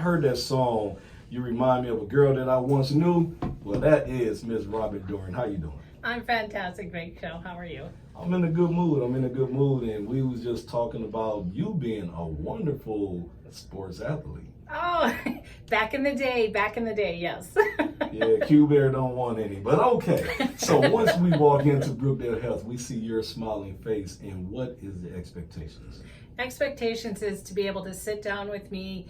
heard that song, You Remind Me of a Girl That I Once Knew. Well, that is Miss Robin Doring. How you doing? I'm fantastic, Big Show. How are you? I'm in a good mood. And we was just talking about you being a wonderful sports athlete. Oh, back in the day, yes. Yeah, Q-Bear don't want any, but okay. So once we walk into Brookdale Health, we see your smiling face, and what is the expectations? Expectations is to be able to sit down with me,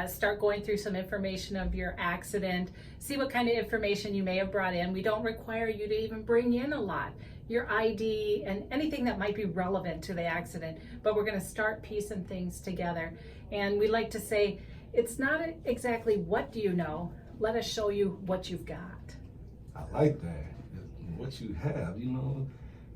start going through some information of your accident, see what kind of information you may have brought in. We don't require you to even bring in a lot. Your ID and anything that might be relevant to the accident, but we're going to start piecing things together. And we like to say, it's not exactly what do you know, let us show you what you've got. I like that. What you have,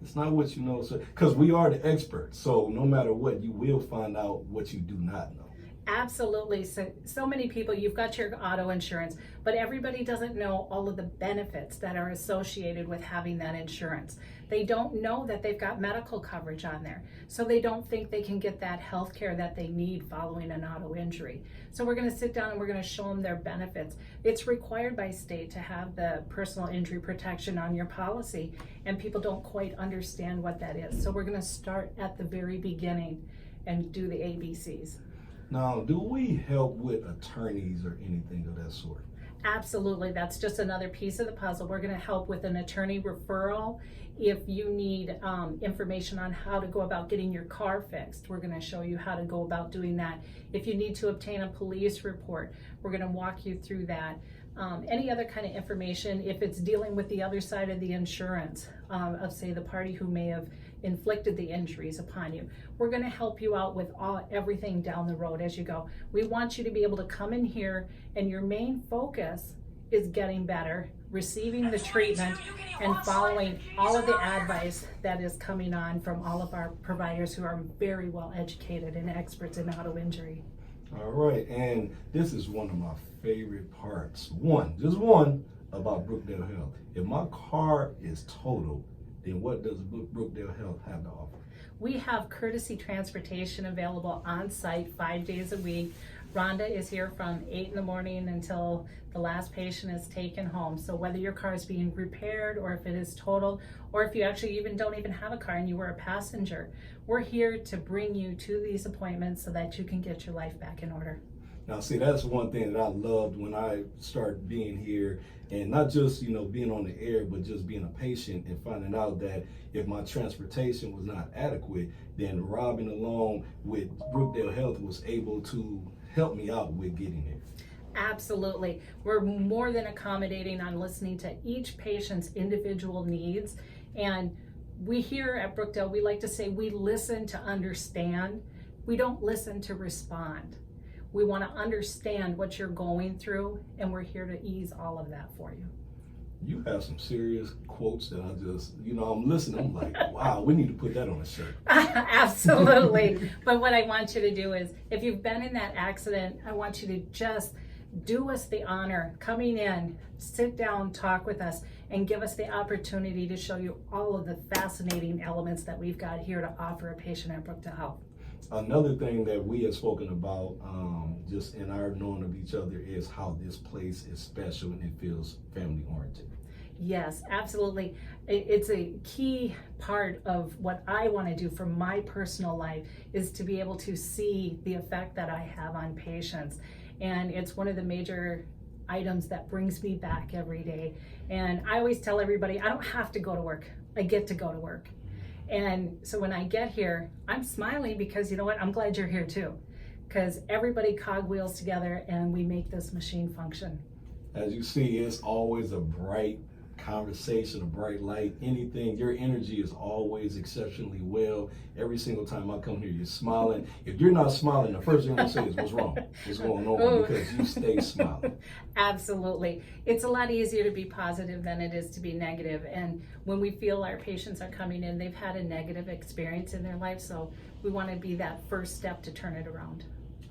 it's not what you know, because we are the experts. So no matter what, you will find out what you do not know. Absolutely. So many people, you've got your auto insurance, but everybody doesn't know all of the benefits that are associated with having that insurance. They don't know that they've got medical coverage on there. So they don't think they can get that health care that they need following an auto injury. So we're going to sit down and we're going to show them their benefits. It's required by state to have the personal injury protection on your policy, and people don't quite understand what that is. So we're going to start at the very beginning and do the ABCs. Now, do we help with attorneys or anything of that sort? Absolutely. That's just another piece of the puzzle. We're going to help with an attorney referral. If you need information on how to go about getting your car fixed, we're going to show you how to go about doing that. If you need to obtain a police report, we're going to walk you through that. Any other kind of information, if it's dealing with the other side of the insurance, of say the party who may have inflicted the injuries upon you, we're going to help you out with everything down the road as you go. We want you to be able to come in here and your main focus is getting better, receiving the treatment, and following all of the advice that is coming on from all of our providers who are very well educated and experts in auto injury. All right, and this is one of my favorite parts. Just one about Brookdale Health. If my car is totaled, then what does Brookdale Health have to offer? We have courtesy transportation available on site 5 days a week. Rhonda is here from 8 in the morning until the last patient is taken home. So whether your car is being repaired or if it is totaled, or if you actually don't even have a car and you were a passenger, we're here to bring you to these appointments so that you can get your life back in order. Now, see, that's one thing that I loved when I started being here, and not just, being on the air, but just being a patient and finding out that if my transportation was not adequate, then Robin, along with Brookdale Health, was able to help me out with getting here. Absolutely. We're more than accommodating on listening to each patient's individual needs. And we here at Brookdale, we like to say we listen to understand. We don't listen to respond. We want to understand what you're going through, and we're here to ease all of that for you. You have some serious quotes that I just, I'm listening, I'm like, wow, we need to put that on a shirt. Absolutely. But what I want you to do is, if you've been in that accident, I want you to just do us the honor, coming in, sit down, talk with us, and give us the opportunity to show you all of the fascinating elements that we've got here to offer a patient at Brookdale Health. Another thing that we have spoken about just in our knowing of each other is how this place is special and it feels family oriented. Yes, absolutely. It's a key part of what I want to do for my personal life is to be able to see the effect that I have on patients. And it's one of the major items that brings me back every day. And I always tell everybody, I don't have to go to work. I get to go to work. And so when I get here, I'm smiling because you know what? I'm glad you're here too. Because everybody cogwheels together and we make this machine function. As you see, it's always a bright conversation, a bright light, anything. Your energy is always exceptionally well. Every single time I come here, you're smiling. If you're not smiling, the first thing I'm gonna say is, what's wrong? What's going on? Ooh. Because you stay smiling. Absolutely. It's a lot easier to be positive than it is to be negative. And when we feel our patients are coming in, they've had a negative experience in their life. So we want to be that first step to turn it around.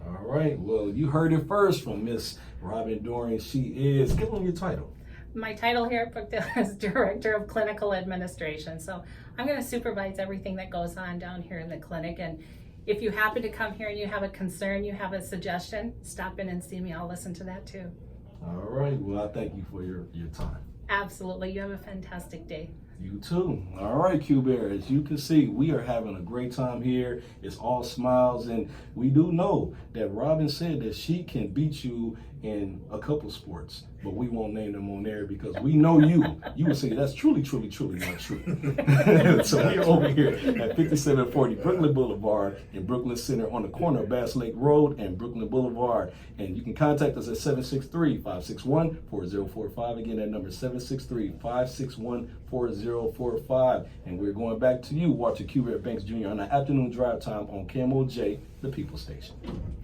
All right. Well, you heard it first from Miss Robin Doring. She is, give them your title. My title here at Brookdale is Director of Clinical Administration. So I'm going to supervise everything that goes on down here in the clinic. And if you happen to come here and you have a concern, you have a suggestion, stop in and see me. I'll listen to that too. All right. Well, I thank you for your time. Absolutely. You have a fantastic day. You too. All right, Q-Bear. As you can see, we are having a great time here. It's all smiles, and we do know that Robin said that she can beat you in a couple sports, but we won't name them on air because we know you. You will say that's truly, truly, truly not true. So we're over here at 5740 Brooklyn Boulevard in Brooklyn Center on the corner of Bass Lake Road and Brooklyn Boulevard. And you can contact us at 763-561-4045. Again, that number is 763-561-4045. And we're going back to you watching Q-Bear Banks Jr. on the afternoon drive time on KMOJ, the People Station.